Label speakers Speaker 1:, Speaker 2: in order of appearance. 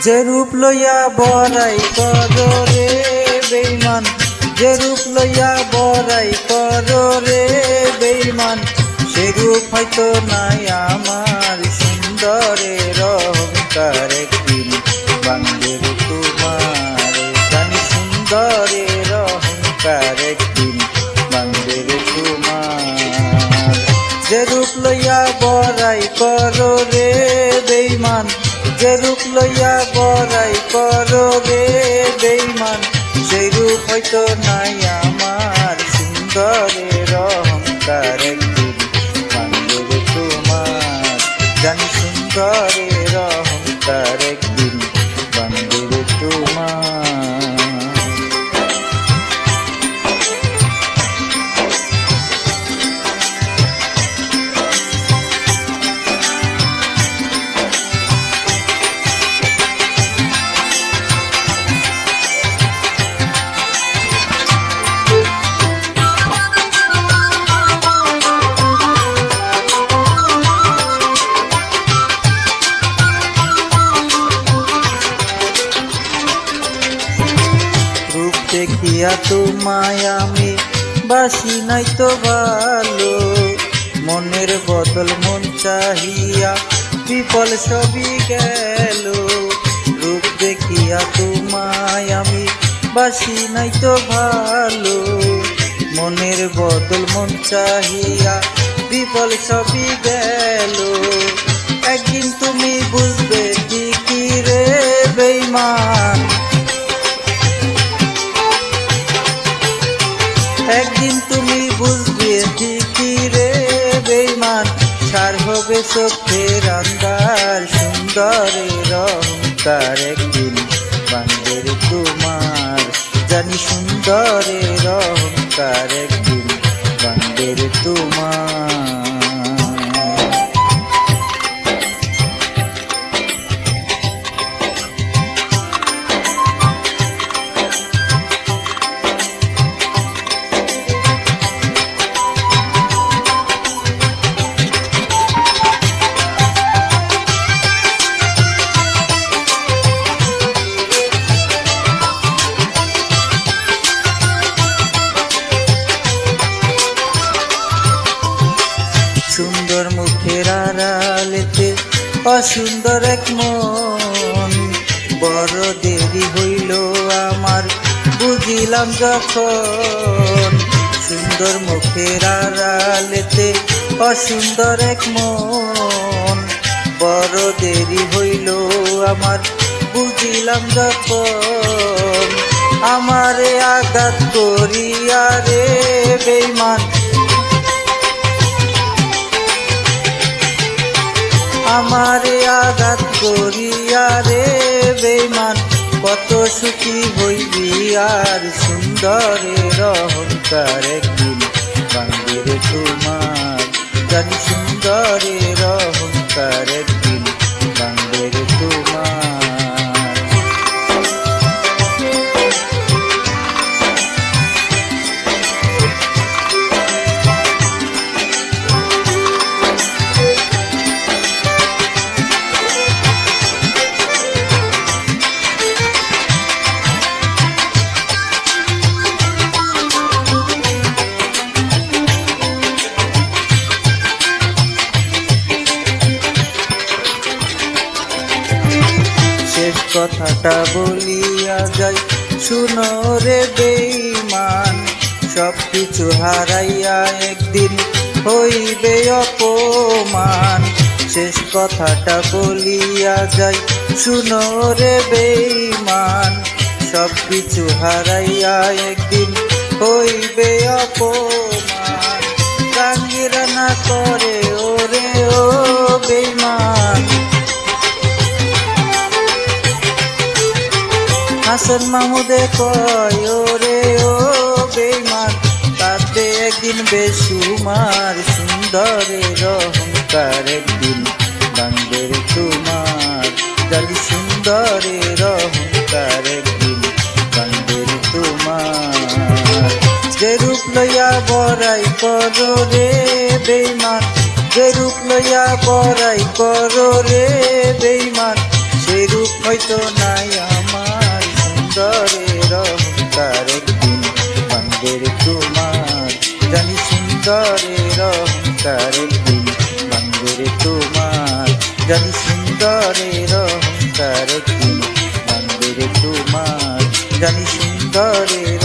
Speaker 1: যে রূপ লইয়া বড়াই করো রে বেঈমান, যে রূপ লইয়া বড়াই করো রে বেঈমান, সে রূপ হয়তো নাই আমার সুন্দরের অহংকার একদিন ভাঙবে রে তোমার জানি সুন্দরের অহংকার একদিন ভাঙবে রে তোমার। যে রূপ লইয়া বড়াই করো রে বেঈমান, যে রূপ লইয়া বড়াই করো রে বেঈমান, সেই রূপ হয়তো নাই আমার সুন্দরের অহংকার একদিন ভাঙবে রে তোমার জানি সুন্দরের অহংকার একদিন ভাঙবে রে তোমার। দেখিয়া তোমায় আমি বাসি নাই তো ভালো, মনের বদল মন চাহিয়া বিফল সবই গেল। রূপ দেখিয়া তোমায় আমি বাসি নাই তো ভালো, মনের বদল মন চাহিয়া বিফল সবই গেল। একদিন তুমি বুঝবে ঠিকই রে বেঈমান, একদিন তুমি বুঝবে ঠিকই রে বেঈমান, সার হবে চোখের আন্ধার সুন্দরের অহংকার একদিন ভাঙবে রে তোমার জানি সুন্দরের অহংকার একদিন ভাঙবে রে তোমার। সুন্দর মুখের আড়ালেতে অসুন্দর এক মন, বড় দেরি হইল আমার বুঝিলাম যখন। সুন্দর মুখের আড়ালেতে অসুন্দর এক মন, বড় দেরি হইল আমার বুঝিলাম যখন। আমারে আঘাত করিয়া রে বেঈমান, আমারে আঘাত করিয়া রে বেঈমান, কত সুখী হইবি আর সুন্দরের অহংকার একদিন ভাঙবে রে তোমার জানি সুন্দরের অহংকার একদিন ভাঙবে রে তোমার। শেষ কথাটা বলিয়া যাই শুনো রে বেঈমান, সব কিছু হারাইয়া একদিন হইবে অপমান। শেষ কথাটা বলিয়া যাই শুনো রে বেঈমান, সব কিছু হারাইয়া একদিন হইবে অপমান। গাঙ্গিরা না করে ওরে ও বেঈমান, হাসান মাহমুদে কয় ওরে ও বেঈমান, তাতে একদিন বেসুমার সুন্দরের অহংকার একদিন ভাঙবে রে তোমার জানি সুন্দরের অহংকার একদিন ভাঙবে রে তোমার। যে রূপ লইয়া বড়াই করো রে বেঈমান, যে রূপ লইয়া বড়াই করো রে বেঈমান, সে রূপ সুখ হয়তো নাই আমার, সুন্দরের অহংকার একদিন ভাঙবে রে তোমার। জানি সুন্দরের অহংকার একদিন ভাঙবে রে তোমার। জানি সুন্দরের অহংকার একদিন ভাঙবে রে তোমার। জানি সুন্দরের